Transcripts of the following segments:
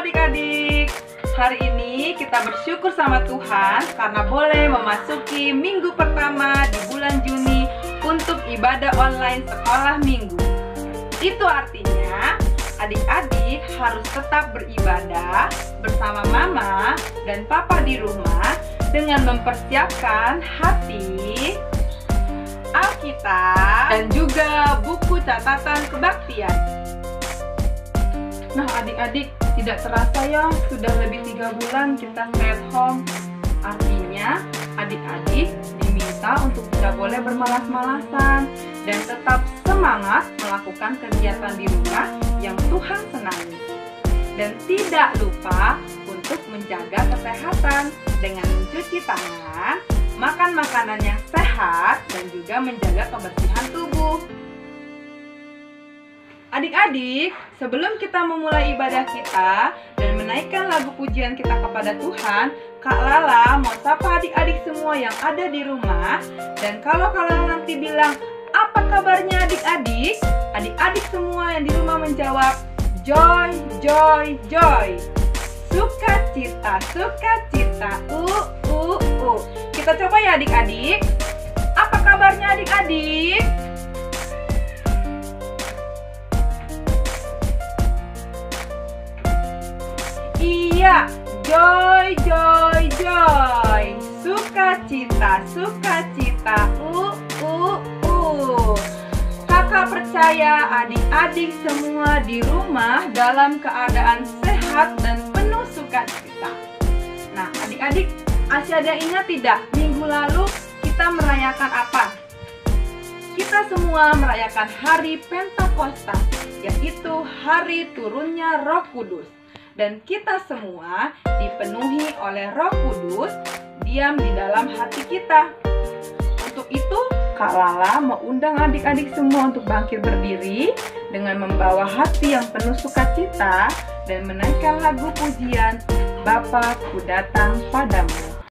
adik-adik. Hari ini kita bersyukur sama Tuhan karena boleh memasuki minggu pertama di bulan Juni untuk ibadah online sekolah minggu. Itu artinya adik-adik harus tetap beribadah bersama mama dan papa di rumah dengan mempersiapkan hati, Alkitab, dan juga buku catatan kebaktian. Nah adik-adik, tidak terasa ya sudah lebih 3 bulan kita stay at home. Artinya adik-adik diminta untuk tidak boleh bermalas-malasan dan tetap semangat melakukan kegiatan di rumah yang Tuhan senangi. Dan tidak lupa untuk menjaga kesehatan dengan mencuci tangan, makan makanan yang sehat, dan juga menjaga kebersihan tubuh. Adik-adik, sebelum kita memulai ibadah kita dan menaikkan lagu pujian kita kepada Tuhan, Kak Lala mau sapa adik-adik semua yang ada di rumah. Dan kalau kalian nanti bilang, apa kabarnya adik-adik? Adik-adik semua yang di rumah menjawab, joy, joy, joy. Sukacita, sukacita, Kita coba ya adik-adik. Apa kabarnya adik-adik? Iya, joy, joy, joy. Sukacita, sukacita, Kakak percaya adik-adik semua di rumah dalam keadaan sehat dan penuh sukacita. Nah, adik-adik, masih ada ingat tidak? Minggu lalu kita merayakan apa? Kita semua merayakan hari Pentakosta, yaitu hari turunnya Roh Kudus. Dan kita semua dipenuhi oleh Roh Kudus, diam di dalam hati kita. Untuk itu, Kak Lala mau undang adik-adik semua untuk bangkit berdiri dengan membawa hati yang penuh sukacita dan menaikkan lagu pujian Bapa ku datang padamu.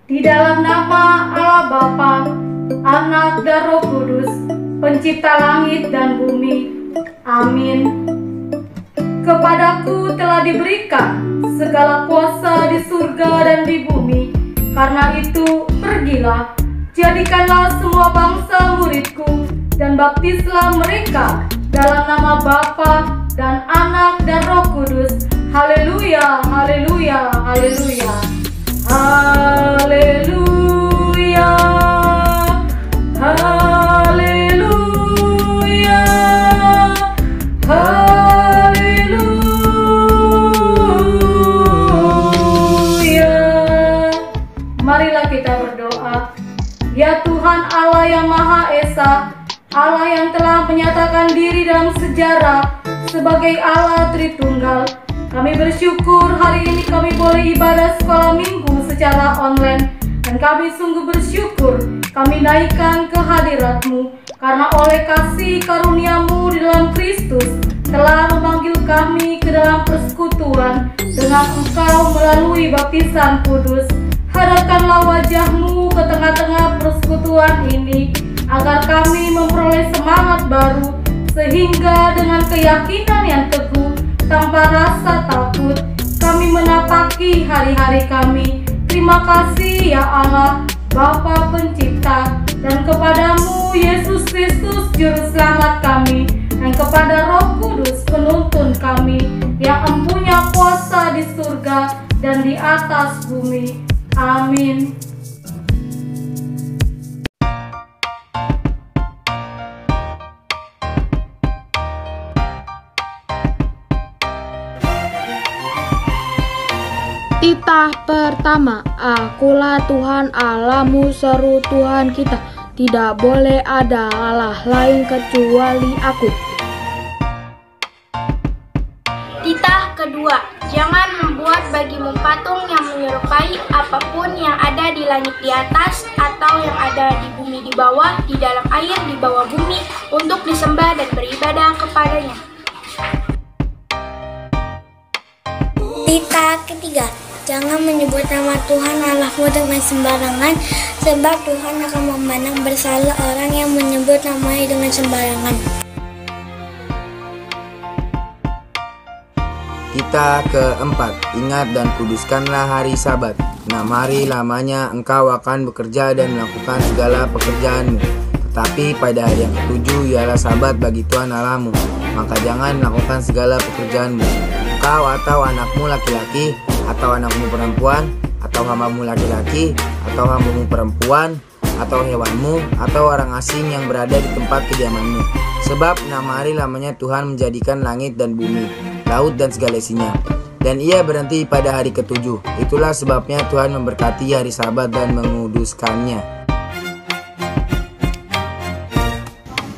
Di dalam nama Allah Bapa, Anak dan Roh Kudus, Pencipta langit dan bumi. Amin. Kepadaku telah diberikan segala kuasa di surga dan di bumi. Karena itu, pergilah, jadikanlah semua bangsa muridku, dan baptislah mereka dalam nama Bapa dan Anak dan Roh Kudus. Haleluya, haleluya, haleluya. Haleluya, haleluya, haleluya. Marilah kita berdoa. Ya Tuhan Allah yang Maha Esa, Allah yang telah menyatakan diri dalam sejarah sebagai Allah Tritunggal, kami bersyukur hari ini kami boleh ibadah sekolah minggu secara online. Dan kami sungguh bersyukur kami naikkan kehadirat-Mu, karena oleh kasih karunia-Mu di dalam Kristus telah memanggil kami ke dalam persekutuan dengan Engkau melalui baptisan kudus. Hadapkanlah wajah-Mu ke tengah-tengah persekutuan ini, agar kami memperoleh semangat baru, sehingga dengan keyakinan yang teguh tanpa rasa takut kami menapaki hari-hari kami. Terima kasih ya Allah, Bapa Pencipta, dan kepadamu Yesus Kristus Juru Selamat kami, dan kepada Roh Kudus penuntun kami yang empunya kuasa di surga dan di atas bumi. Amin. Titah pertama, Akulah Tuhan Allahmu, seru Tuhan kita, tidak boleh ada Allah lain kecuali Aku. Titah kedua, jangan membuat bagimu patung yang menyerupai apapun yang ada di langit di atas, atau yang ada di bumi di bawah, di dalam air di bawah bumi, untuk disembah dan beribadah kepadanya. Titah ketiga, jangan menyebut nama Tuhan Allahmu dengan sembarangan, sebab Tuhan akan memandang bersalah orang yang menyebut namanya dengan sembarangan. Titah keempat, ingat dan kuduskanlah hari Sabat. 6 hari lamanya engkau akan bekerja dan melakukan segala pekerjaanmu. Tetapi pada hari yang ketujuh ialah Sabat bagi Tuhan Allahmu, maka jangan melakukan segala pekerjaanmu. Engkau atau anakmu laki-laki, atau anakmu perempuan, atau hambamu laki-laki, atau hambamu perempuan, atau hewanmu, atau orang asing yang berada di tempat kediamanmu. Sebab 6 hari lamanya Tuhan menjadikan langit dan bumi, laut dan segala isinya. Dan ia berhenti pada hari ketujuh. Itulah sebabnya Tuhan memberkati hari Sabat dan menguduskannya.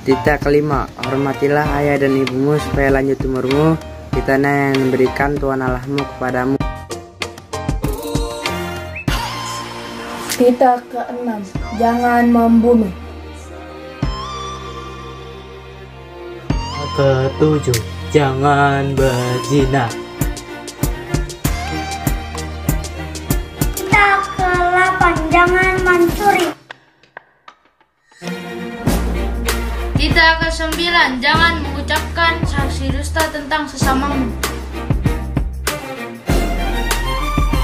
Titah kelima, hormatilah ayah dan ibumu supaya lanjut umurmu di tanah yang diberikan Tuhan Allahmu kepadamu. Titah keenam, jangan membunuh. Ketujuh, jangan berzina. Titah ke-8, jangan mencuri. Titah ke-9, jangan mengucapkan saksi dusta tentang sesamamu.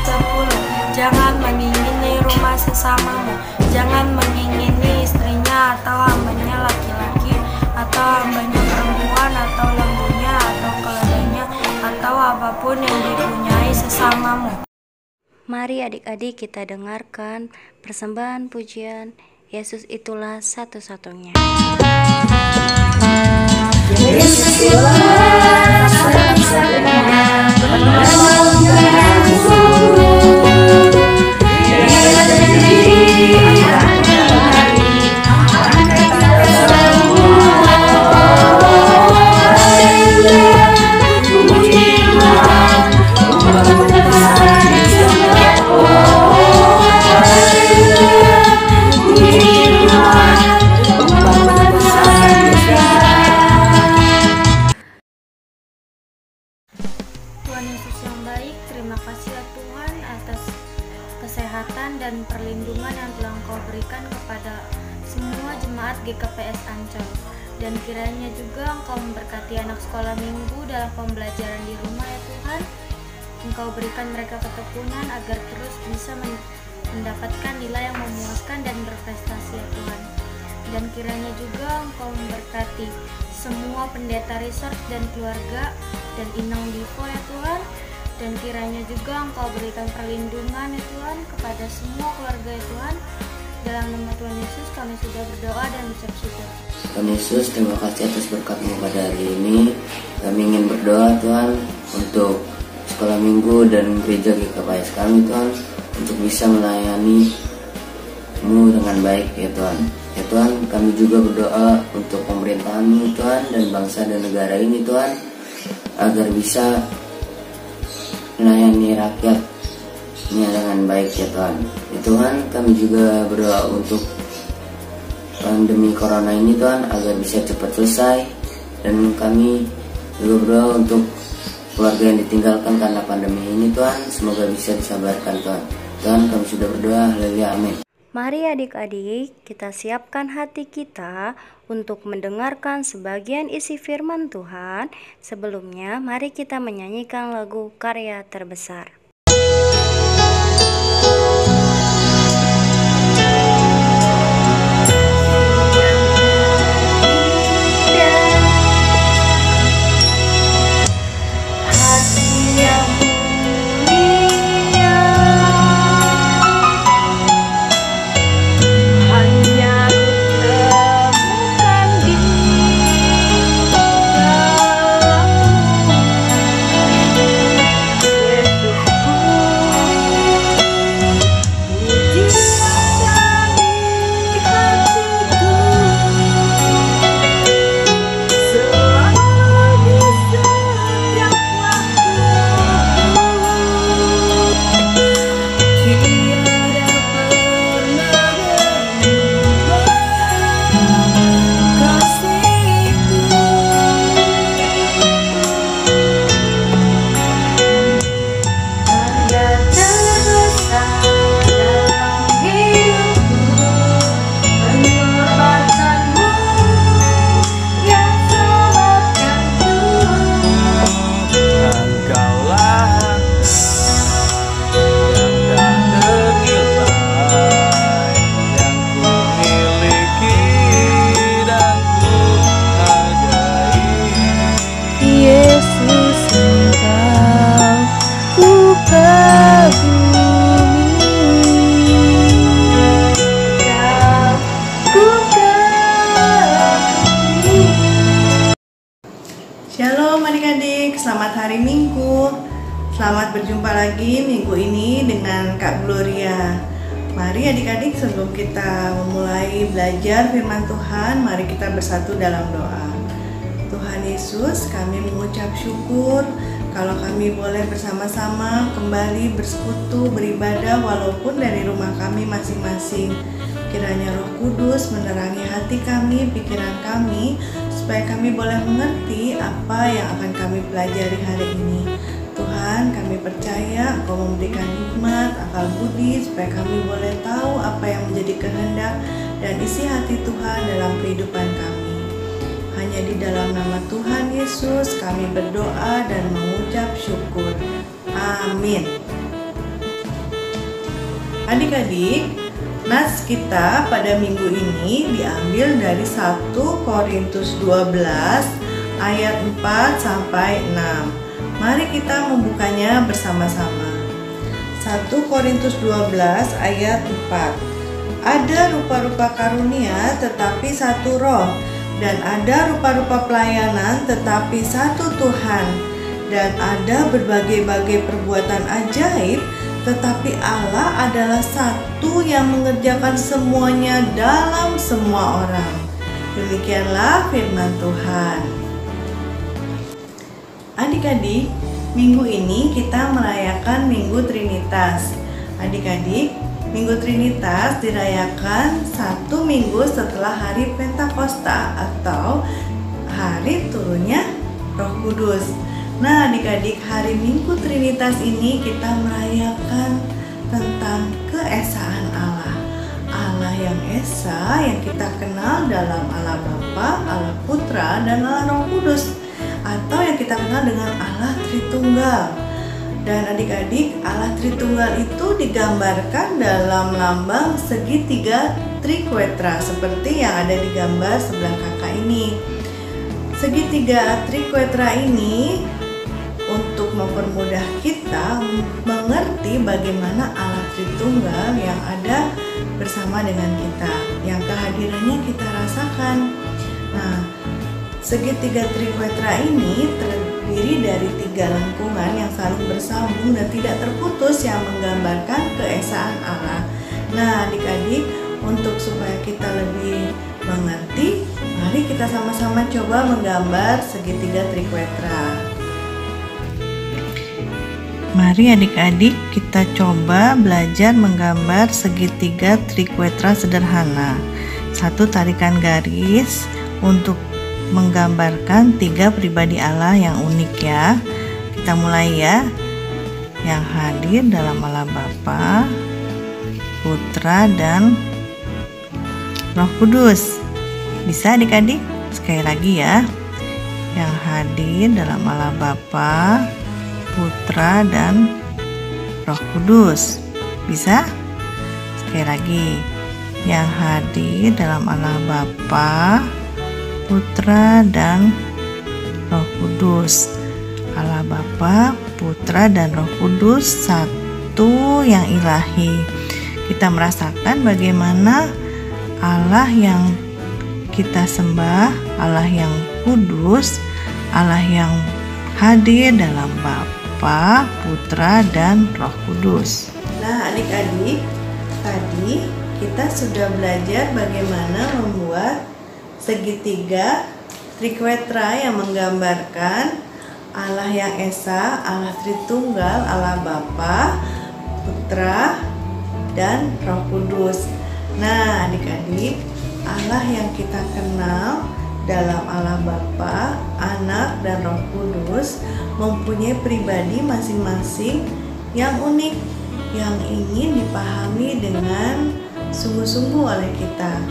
10. Jangan mengingini rumah sesamamu. Jangan mengingini istrinya atau hambanya laki-laki, atau hambanya perempuan, atau lembunya, atau keledainya, atau apapun yang dipunyai sesamamu. Mari adik-adik kita dengarkan persembahan pujian Yesus itulah satu-satunya. Yesus itulah satu-satunya. Tuhan Yesus yang baik, terima kasih ya Tuhan atas kesehatan dan perlindungan yang telah Engkau berikan kepada semua jemaat GKPS Ancol. Dan kiranya juga Engkau memberkati anak sekolah minggu dalam pembelajaran di rumah ya Tuhan. Engkau berikan mereka ketekunan agar terus bisa mendapatkan nilai yang memuaskan dan berprestasi ya Tuhan. Dan kiranya juga Engkau memberkati semua pendeta research dan keluarga dan Inang Divo ya Tuhan. Dan kiranya juga Engkau berikan perlindungan ya Tuhan kepada semua keluarga ya Tuhan. Dalam nama Tuhan Yesus kami sudah berdoa dan ucap syukur. Tuhan Yesus, terima kasih atas berkat-Mu pada hari ini. Kami ingin berdoa Tuhan untuk sekolah minggu dan gereja GKPS kami Tuhan, untuk bisa melayani-Mu dengan baik ya Tuhan. Ya Tuhan, kami juga berdoa untuk pemerintahan-Mu Tuhan dan bangsa dan negara ini Tuhan, agar bisa melayani rakyatnya dengan baik ya Tuhan. Ya Tuhan, kami juga berdoa untuk pandemi corona ini Tuhan, agar bisa cepat selesai. Dan kami juga berdoa untuk keluarga yang ditinggalkan karena pandemi ini Tuhan, semoga bisa disabarkan Tuhan. Tuhan, kami sudah berdoa, haleluya, amin. Mari adik-adik kita siapkan hati kita untuk mendengarkan sebagian isi firman Tuhan. Sebelumnya mari kita menyanyikan lagu Karya Terbesar. ini dengan Kak Gloria. Mari adik-adik, sebelum kita memulai belajar firman Tuhan, mari kita bersatu dalam doa. Tuhan Yesus, kami mengucap syukur kalau kami boleh bersama-sama kembali bersekutu, beribadah walaupun dari rumah kami masing-masing. Kiranya Roh Kudus menerangi hati kami, pikiran kami, supaya kami boleh mengerti apa yang akan kami pelajari hari ini. Tuhan, kami percaya Engkau memberikan hikmat, akal budi, supaya kami boleh tahu apa yang menjadi kehendak dan isi hati Tuhan dalam kehidupan kami. Hanya di dalam nama Tuhan Yesus kami berdoa dan mengucap syukur. Amin. Adik-adik, nas kita pada minggu ini diambil dari 1 Korintus 12 ayat 4 sampai 6. Mari kita membukanya bersama-sama. 1 Korintus 12 ayat 4. Ada rupa-rupa karunia tetapi satu roh, dan ada rupa-rupa pelayanan tetapi satu Tuhan, dan ada berbagai-bagai perbuatan ajaib, tetapi Allah adalah satu yang mengerjakan semuanya dalam semua orang. Demikianlah firman Tuhan. Adik-adik, minggu ini kita merayakan Minggu Trinitas. Adik-adik, Minggu Trinitas dirayakan 1 minggu setelah hari Pentakosta atau hari turunnya Roh Kudus. Nah, adik-adik, hari Minggu Trinitas ini kita merayakan tentang keesaan Allah. Allah yang esa yang kita kenal dalam Allah Bapa, Allah Putra, dan Allah Roh Kudus, atau yang kita kenal dengan Allah Tritunggal. Dan adik-adik, Allah Tritunggal itu digambarkan dalam lambang segitiga trikuetra seperti yang ada di gambar sebelah kakak ini. Segitiga trikuetra ini untuk mempermudah kita mengerti bagaimana Allah Tritunggal yang ada bersama dengan kita, yang kehadirannya kita rasakan. Nah, segitiga trikuetra ini terdiri dari 3 lengkungan yang saling bersambung dan tidak terputus yang menggambarkan keesaan Allah. Nah, adik-adik, untuk supaya kita lebih mengerti, mari kita sama-sama coba menggambar segitiga trikuetra. Mari adik-adik kita coba belajar menggambar segitiga trikuetra sederhana. 1, tarikan garis untuk menggambarkan 3 pribadi Allah yang unik ya. Kita mulai ya. Yang hadir dalam Allah Bapa, Putra, dan Roh Kudus. Bisa adik-adik? Sekali lagi ya. Yang hadir dalam Allah Bapa, Putra, dan Roh Kudus. Bisa? Sekali lagi. Yang hadir dalam Allah Bapa, Putra, dan Roh Kudus. Allah Bapa, Putra, dan Roh Kudus satu yang ilahi. Kita merasakan bagaimana Allah yang kita sembah, Allah yang kudus, Allah yang hadir dalam Bapa, Putra, dan Roh Kudus. Nah, adik-adik, tadi kita sudah belajar bagaimana membuat segitiga trikuetra yang menggambarkan Allah yang esa, Allah Tritunggal, Allah Bapa, Putra, dan Roh Kudus. Nah, adik-adik, Allah yang kita kenal dalam Allah Bapa, Anak, dan Roh Kudus mempunyai pribadi masing-masing yang unik, yang ingin dipahami dengan sungguh-sungguh oleh kita.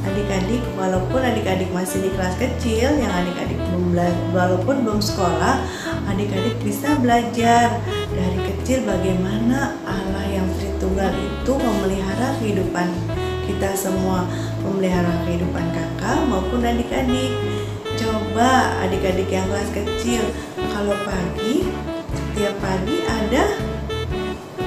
Adik-adik, walaupun adik-adik masih di kelas kecil, yang adik-adik walaupun belum sekolah, adik-adik bisa belajar dari kecil bagaimana Allah yang Tritunggal itu memelihara kehidupan kita semua, memelihara kehidupan kakak maupun adik-adik. Coba adik-adik yang kelas kecil, kalau pagi, setiap pagi ada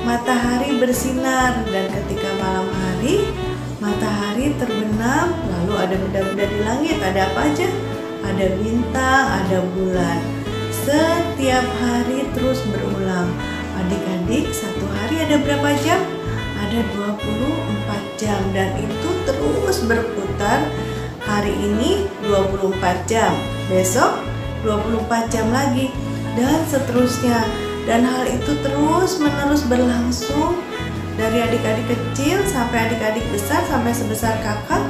matahari bersinar, dan ketika malam hari matahari terbenam, lalu ada benda-benda di langit. Ada apa aja? Ada bintang, ada bulan. Setiap hari terus berulang. Adik-adik, satu hari ada berapa jam? Ada 24 jam dan itu terus berputar. Hari ini 24 jam, besok 24 jam lagi, dan seterusnya. Dan hal itu terus menerus berlangsung dari adik-adik kecil sampai adik-adik besar sampai sebesar kakak.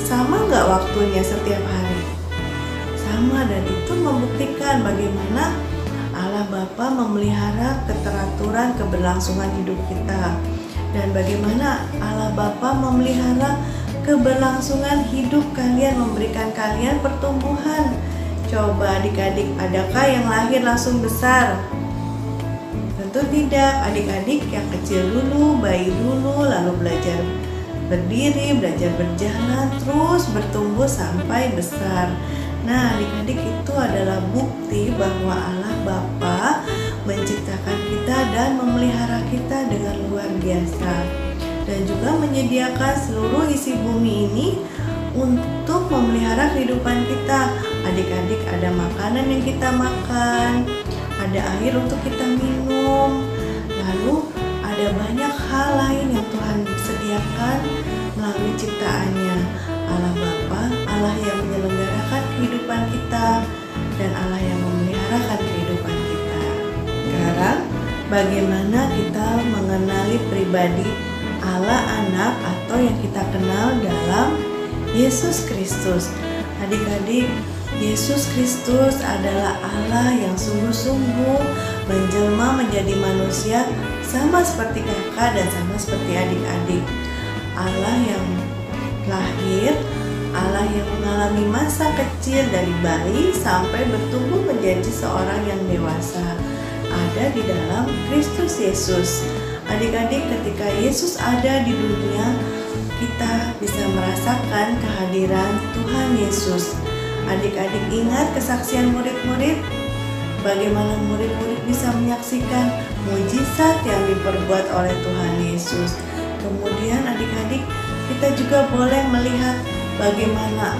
Sama nggak waktunya setiap hari? Sama, dan itu membuktikan bagaimana Allah Bapa memelihara keteraturan keberlangsungan hidup kita, dan bagaimana Allah Bapa memelihara keberlangsungan hidup kalian, memberikan kalian pertumbuhan. Coba adik-adik, adakah yang lahir langsung besar? Tentu tidak. Adik-adik yang kecil dulu, bayi dulu, lalu belajar berdiri, belajar berjalan, terus bertumbuh sampai besar. Nah, adik-adik, itu adalah bukti bahwa Allah Bapa menciptakan kita dan memelihara kita dengan luar biasa, dan juga menyediakan seluruh isi bumi ini untuk memelihara kehidupan kita. Adik-adik, ada makanan yang kita makan, ada air untuk kita minum, lalu ada banyak hal lain yang Tuhan sediakan melalui ciptaannya. Allah Bapa, Allah yang menyelenggarakan kehidupan kita, dan Allah yang memeliharakan kehidupan kita. Sekarang, bagaimana kita mengenali pribadi Allah Anak atau yang kita kenal dalam Yesus Kristus? Adik-adik, Yesus Kristus adalah Allah yang sungguh-sungguh menjelma menjadi manusia, sama seperti kakak dan sama seperti adik-adik. Allah yang lahir, Allah yang mengalami masa kecil dari bayi sampai bertumbuh menjadi seorang yang dewasa, ada di dalam Kristus Yesus. Adik-adik, ketika Yesus ada di dunia, kita bisa merasakan kehadiran Tuhan Yesus. Adik-adik ingat kesaksian murid-murid, bagaimana murid-murid bisa menyaksikan mujizat yang diperbuat oleh Tuhan Yesus. Kemudian adik-adik, kita juga boleh melihat bagaimana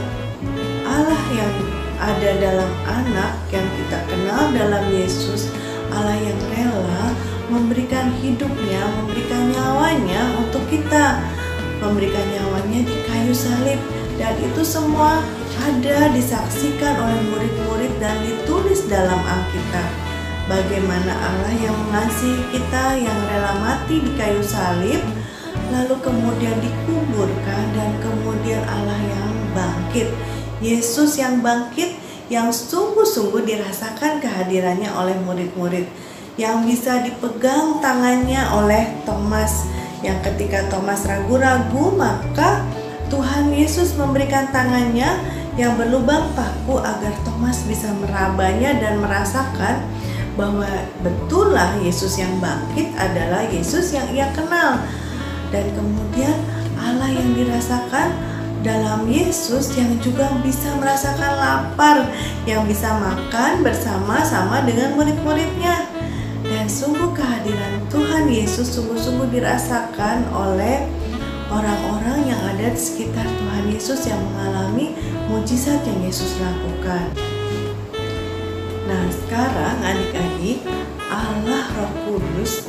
Allah yang ada dalam anak yang kita kenal dalam Yesus, Allah yang rela memberikan hidupnya, memberikan nyawanya untuk kita, memberikan nyawanya di kayu salib, dan itu semua ada disaksikan oleh murid-murid dan ditulis dalam Alkitab. Bagaimana Allah yang mengasihi kita, yang rela mati di kayu salib, lalu kemudian dikuburkan, dan kemudian Allah yang bangkit, Yesus yang bangkit, yang sungguh-sungguh dirasakan kehadirannya oleh murid-murid, yang bisa dipegang tangannya oleh Thomas, yang ketika Thomas ragu-ragu, maka Tuhan Yesus memberikan tangannya yang berlubang paku agar Thomas bisa merabanya dan merasakan bahwa betullah Yesus yang bangkit adalah Yesus yang ia kenal. Dan kemudian Allah yang dirasakan dalam Yesus yang juga bisa merasakan lapar, yang bisa makan bersama-sama dengan murid-muridnya. Dan sungguh kehadiran Tuhan Yesus sungguh-sungguh dirasakan oleh orang-orang yang ada di sekitar Tuhan Yesus yang mengalami mujizat yang Yesus lakukan. Nah, sekarang adik-adik, Allah Roh Kudus,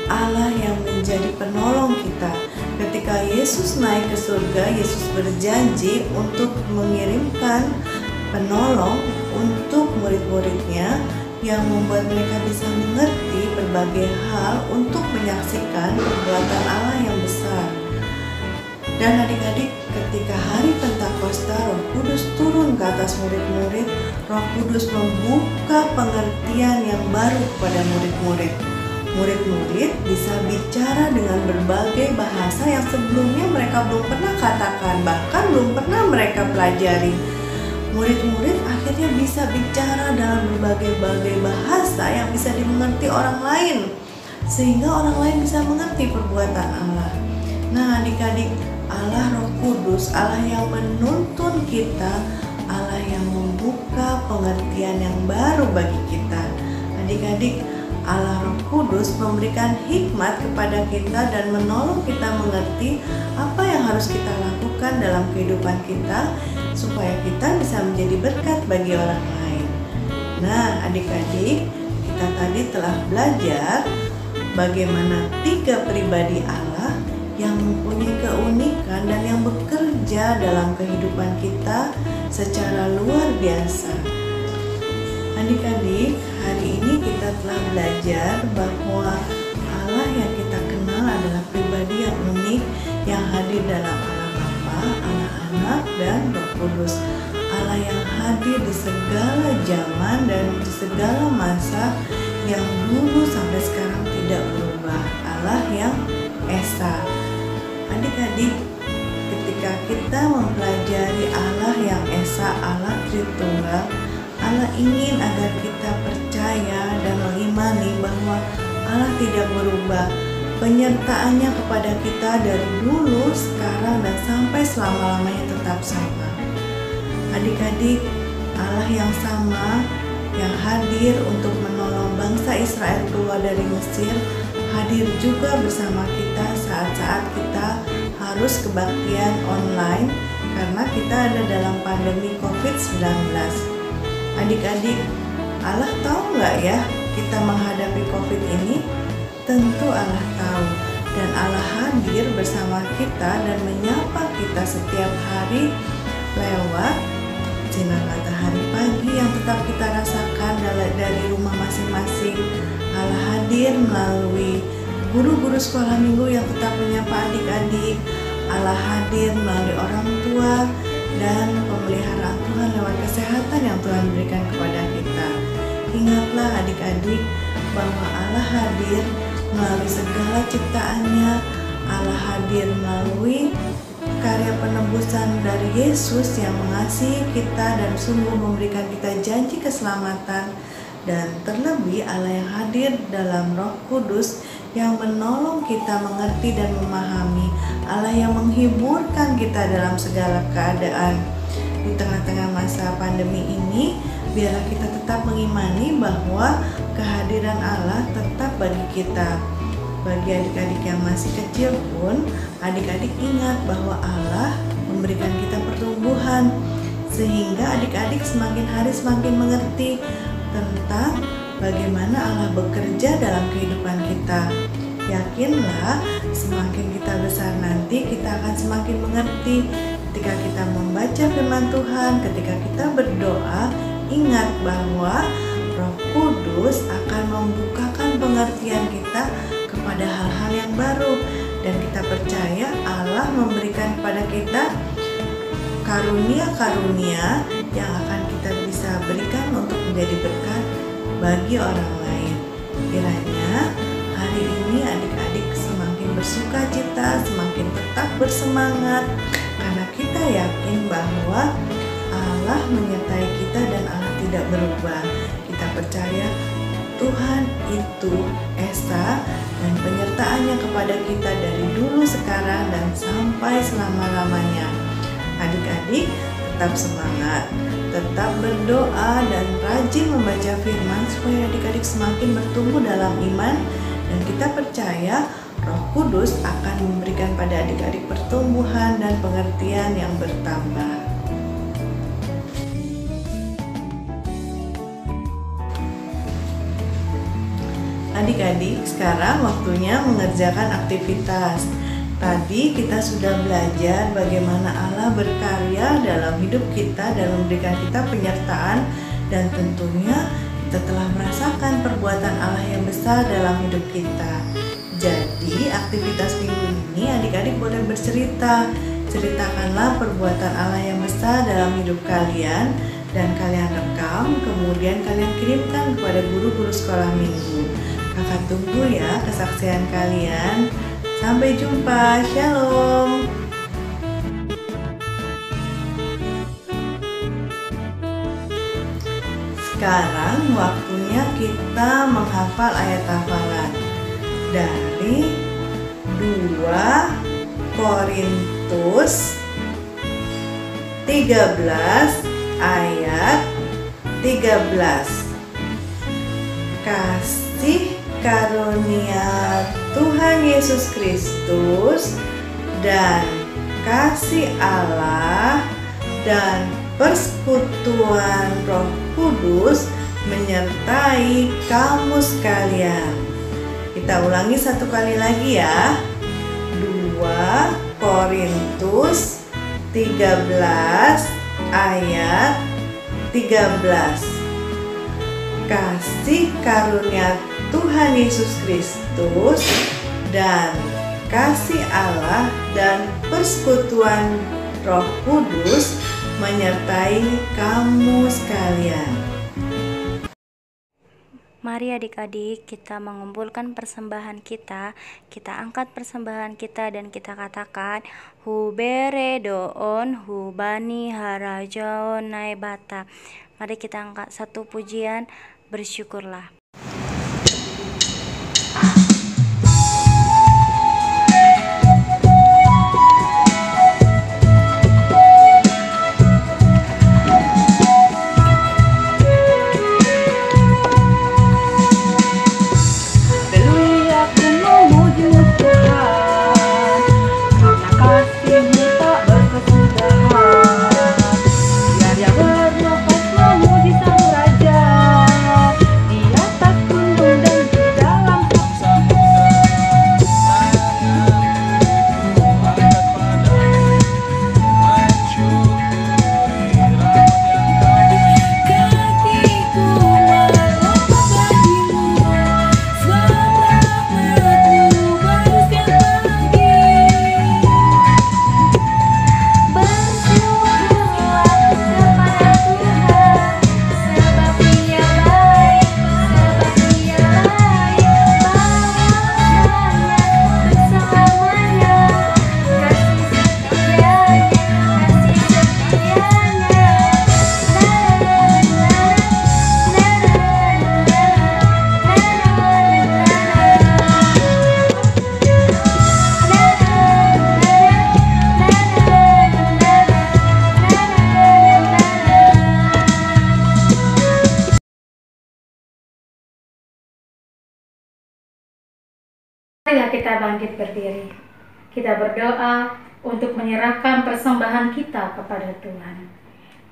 Allah yang menjadi penolong kita. Ketika Yesus naik ke surga, Yesus berjanji untuk mengirimkan penolong untuk murid-muridnya yang membuat mereka bisa mengerti berbagai hal untuk menyaksikan perbuatan Allah yang besar. Dan adik-adik, ketika hari Pentakosta, Roh Kudus turun ke atas murid-murid. Roh Kudus membuka pengertian yang baru kepada murid-murid. Murid-murid bisa bicara dengan berbagai bahasa yang sebelumnya mereka belum pernah katakan, bahkan belum pernah mereka pelajari. Murid-murid akhirnya bisa bicara dalam berbagai bahasa yang bisa dimengerti orang lain, sehingga orang lain bisa mengerti perbuatan Allah. Nah, adik-adik, Allah Roh Kudus, Allah yang menuntun kita, Allah yang membuka pengertian yang baru bagi kita. Adik-adik, Allah Roh Kudus memberikan hikmat kepada kita dan menolong kita mengerti apa yang harus kita lakukan dalam kehidupan kita supaya kita bisa menjadi berkat bagi orang lain. Nah, adik-adik, kita tadi telah belajar bagaimana tiga pribadi Allah yang mempunyai keunikan dan yang bekerja dalam kehidupan kita secara luar biasa. Adik-adik, hari ini kita telah belajar bahwa Allah yang kita kenal adalah pribadi yang unik yang hadir dalam Allah Bapa, Allah Anak, dan Roh Kudus. Allah yang hadir di segala zaman dan di segala masa, yang dulu sampai sekarang tidak berubah. Allah yang Esa. Adik-adik, ketika kita mempelajari Allah yang Esa, Allah Tritunggal, Allah ingin agar kita percaya dan mengimani bahwa Allah tidak berubah. Penyertaannya kepada kita dari dulu, sekarang, dan sampai selama-lamanya tetap sama. Adik-adik, Allah yang sama, yang hadir untuk menolong bangsa Israel keluar dari Mesir, hadir juga bersama kita saat-saat kita harus kebaktian online karena kita ada dalam pandemi COVID-19. Adik-adik, Allah tahu nggak ya kita menghadapi COVID ini? Tentu Allah tahu, dan Allah hadir bersama kita dan menyapa kita setiap hari lewat sinar matahari pagi yang tetap kita rasakan dari rumah masing-masing. Allah hadir melalui guru-guru sekolah minggu yang tetap menyapa adik-adik. Allah hadir melalui orang tua dan pemeliharaan Tuhan lewat kesehatan yang Tuhan berikan kepada kita. Ingatlah adik-adik bahwa Allah hadir melalui segala ciptaannya. Allah hadir melalui karya penebusan dari Yesus yang mengasihi kita dan sungguh memberikan kita janji keselamatan. Dan terlebih Allah yang hadir dalam Roh Kudus yang menolong kita mengerti dan memahami. Allah yang menghiburkan kita dalam segala keadaan. Di tengah-tengah masa pandemi ini, biarlah kita tetap mengimani bahwa kehadiran Allah tetap bagi kita. Bagi adik-adik yang masih kecil pun, adik-adik ingat bahwa Allah memberikan kita pertumbuhan, sehingga adik-adik semakin hari semakin mengerti tentang bagaimana Allah bekerja dalam kehidupan kita. Yakinlah, semakin kita besar nanti, kita akan semakin mengerti. Ketika kita membaca firman Tuhan, ketika kita berdoa, ingat bahwa Roh Kudus akan membukakan pengertian kita kepada hal-hal yang baru, dan kita percaya Allah memberikan kepada kita karunia-karunia yang akan kita bisa berikan untuk menjadi berkat bagi orang lain. Kiranya hari ini adik-adik semakin bersuka cita, semakin tetap bersemangat, karena kita yakin bahwa Allah menyertai kita dan Allah tidak berubah. Kita percaya Tuhan itu Esa, dan penyertaannya kepada kita dari dulu, sekarang, dan sampai selama-lamanya. Adik-adik tetap semangat, tetap berdoa, dan rajin membaca firman supaya adik-adik semakin bertumbuh dalam iman, dan kita percaya Roh Kudus akan memberikan pada adik-adik pertumbuhan dan pengertian yang bertambah. Adik-adik, sekarang waktunya mengerjakan aktivitas. Tadi kita sudah belajar bagaimana Allah berkarya dalam hidup kita dan memberikan kita penyertaan, dan tentunya kita telah merasakan perbuatan Allah yang besar dalam hidup kita. Jadi aktivitas minggu ini adik-adik boleh bercerita. Ceritakanlah perbuatan Allah yang besar dalam hidup kalian, dan kalian rekam, kemudian kalian kirimkan kepada guru-guru sekolah minggu. Kakak tunggu ya kesaksian kalian. Sampai jumpa, shalom. Sekarang waktunya kita menghafal ayat hafalan dari 2 Korintus 13 ayat 13. Kasih karunia Tuhan Yesus Kristus dan kasih Allah dan persekutuan Roh Kudus menyertai kamu sekalian. Kita Kita ulangi satu kali lagi ya. 2 Korintus 13 ayat 13. Kasih karunia Tuhan Yesus Kristus dan kasih Allah dan persekutuan Roh Kudus menyertai kamu sekalian. Mari adik-adik kita mengumpulkan persembahan kita. Kita angkat persembahan kita dan kita katakan hubere doon hubani harajaon naibata. Mari kita angkat satu pujian, bersyukurlah. Marilah kita bangkit berdiri. Kita berdoa untuk menyerahkan persembahan kita kepada Tuhan.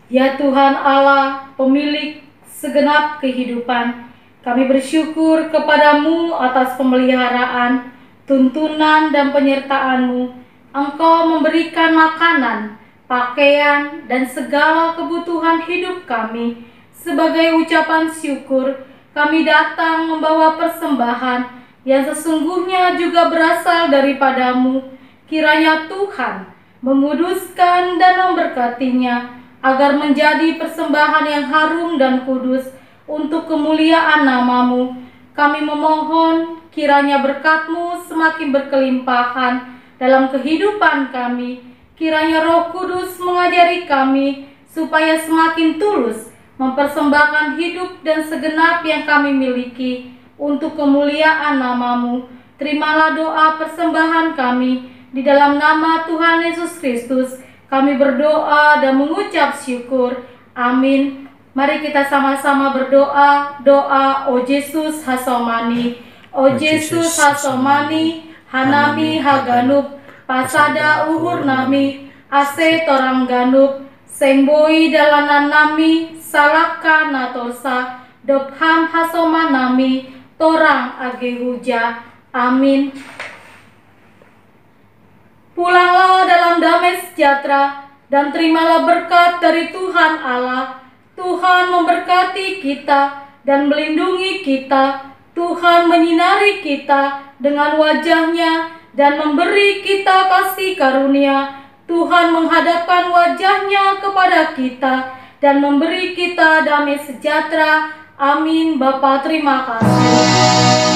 Ya Tuhan Allah, pemilik segenap kehidupan, kami bersyukur kepadamu atas pemeliharaan, tuntunan dan penyertaan-Mu. Engkau memberikan makanan, pakaian, dan segala kebutuhan hidup kami. Sebagai ucapan syukur, kami datang membawa persembahan yang sesungguhnya juga berasal daripadamu. Kiranya Tuhan menguduskan dan memberkatinya, agar menjadi persembahan yang harum dan kudus untuk kemuliaan nama-Mu. Kami memohon kiranya berkat-Mu semakin berkelimpahan dalam kehidupan kami. Kiranya Roh Kudus mengajari kami supaya semakin tulus mempersembahkan hidup dan segenap yang kami miliki untuk kemuliaan nama-Mu. Terimalah doa persembahan kami. Di dalam nama Tuhan Yesus Kristus kami berdoa dan mengucap syukur. Amin. Mari kita sama-sama berdoa. Doa O Yesus Hasomani, O Yesus Hasomani, Hanami Haganup, Pasada Uhur Nami, Ase Torang Ganup, Sengboi Dalanan Nami, Salaka Natosa, Dopham Hasomanami, Torang Agehuja. Amin. Pulanglah dalam damai sejahtera dan terimalah berkat dari Tuhan Allah. Tuhan memberkati kita dan melindungi kita. Tuhan menyinari kita dengan wajah-Nya dan memberi kita kasih karunia. Tuhan menghadapkan wajah-Nya kepada kita dan memberi kita damai sejahtera. Amin. Bapa, terima kasih.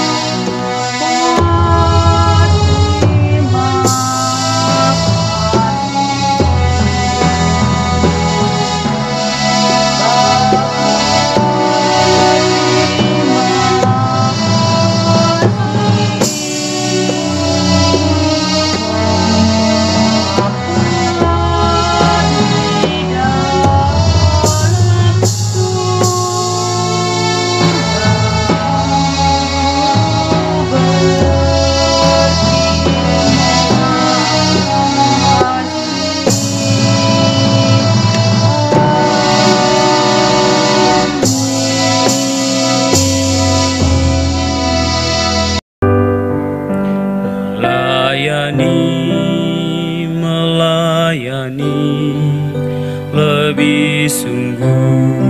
melayani lebih sungguh,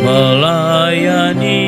melayani